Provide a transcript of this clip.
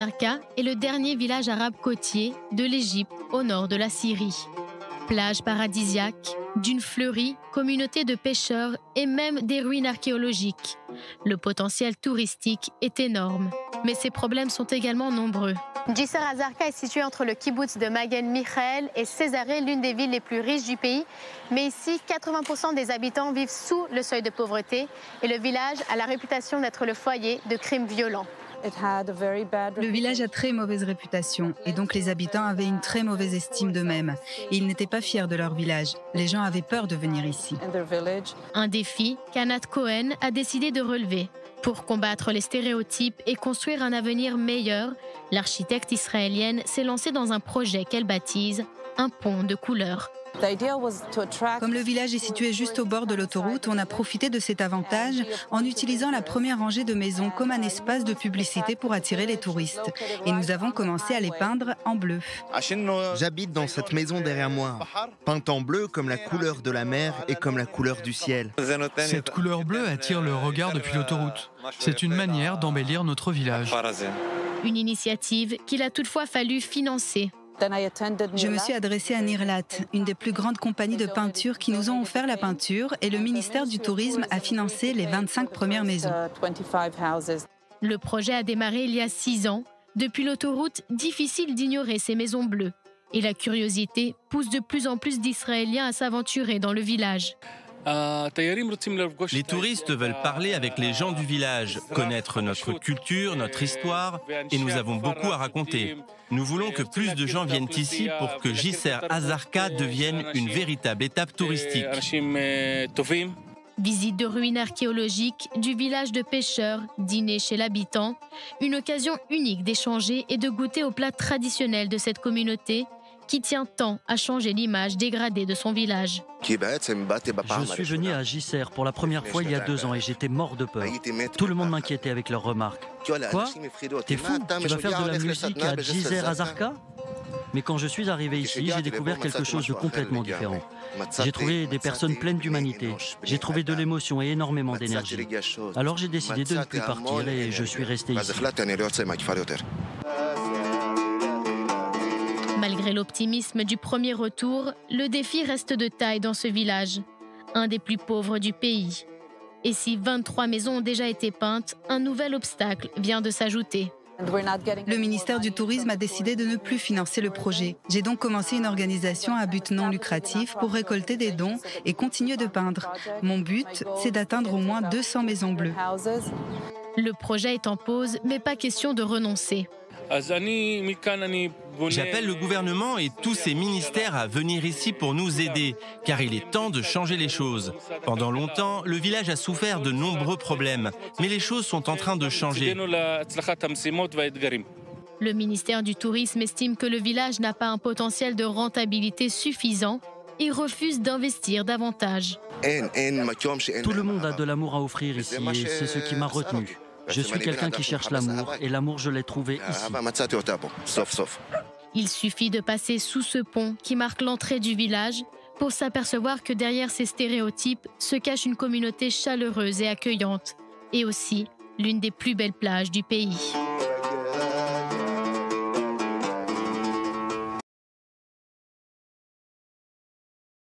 Arka est le dernier village arabe côtier de l'Égypte au nord de la Syrie. Plage paradisiaque, dunes fleuries, communauté de pêcheurs et même des ruines archéologiques. Le potentiel touristique est énorme, mais ses problèmes sont également nombreux. Jisr HaZarka est situé entre le kibboutz de Magen Michael et Césarée, l'une des villes les plus riches du pays. Mais ici, 80% des habitants vivent sous le seuil de pauvreté et le village a la réputation d'être le foyer de crimes violents. Le village a très mauvaise réputation et donc les habitants avaient une très mauvaise estime d'eux-mêmes. Et ils n'étaient pas fiers de leur village. Les gens avaient peur de venir ici. Un défi qu'Anat Cohen a décidé de relever. Pour combattre les stéréotypes et construire un avenir meilleur, l'architecte israélienne s'est lancée dans un projet qu'elle baptise un pont de couleurs. Comme le village est situé juste au bord de l'autoroute, on a profité de cet avantage en utilisant la première rangée de maisons comme un espace de publicité pour attirer les touristes. Et nous avons commencé à les peindre en bleu. J'habite dans cette maison derrière moi, peinte en bleu comme la couleur de la mer et comme la couleur du ciel. Cette couleur bleue attire le regard depuis l'autoroute. C'est une manière d'embellir notre village. Une initiative qu'il a toutefois fallu financer. Je me suis adressée à Nirlat, une des plus grandes compagnies de peinture qui nous ont offert la peinture et le ministère du Tourisme a financé les 25 premières maisons. Le projet a démarré il y a 6 ans. Depuis l'autoroute, difficile d'ignorer ces maisons bleues. Et la curiosité pousse de plus en plus d'Israéliens à s'aventurer dans le village. Les touristes veulent parler avec les gens du village, connaître notre culture, notre histoire, et nous avons beaucoup à raconter. Nous voulons que plus de gens viennent ici pour que Jisr HaZarka devienne une véritable étape touristique. Visite de ruines archéologiques, du village de pêcheurs, dîner chez l'habitant, une occasion unique d'échanger et de goûter aux plats traditionnels de cette communauté qui tient tant à changer l'image dégradée de son village. Je suis venu à Jisr pour la première fois il y a 2 ans et j'étais mort de peur. Tout le monde m'inquiétait avec leurs remarques. Quoi? T'es fou? Tu vas faire de la musique à Jisr HaZarka? Mais quand je suis arrivé ici, j'ai découvert quelque chose de complètement différent. J'ai trouvé des personnes pleines d'humanité. J'ai trouvé de l'émotion et énormément d'énergie. Alors j'ai décidé de ne plus partir et je suis resté ici. Malgré l'optimisme du premier retour, le défi reste de taille dans ce village, un des plus pauvres du pays. Et si 23 maisons ont déjà été peintes, un nouvel obstacle vient de s'ajouter. Le ministère du Tourisme a décidé de ne plus financer le projet. J'ai donc commencé une organisation à but non lucratif pour récolter des dons et continuer de peindre. Mon but, c'est d'atteindre au moins 200 maisons bleues. Le projet est en pause, mais pas question de renoncer. J'appelle le gouvernement et tous ses ministères à venir ici pour nous aider, car il est temps de changer les choses. Pendant longtemps, le village a souffert de nombreux problèmes, mais les choses sont en train de changer. Le ministère du Tourisme estime que le village n'a pas un potentiel de rentabilité suffisant et refuse d'investir davantage. Tout le monde a de l'amour à offrir ici et c'est ce qui m'a retenu. Je suis quelqu'un qui cherche l'amour et l'amour je l'ai trouvé ici. Il suffit de passer sous ce pont qui marque l'entrée du village pour s'apercevoir que derrière ces stéréotypes se cache une communauté chaleureuse et accueillante, et aussi l'une des plus belles plages du pays.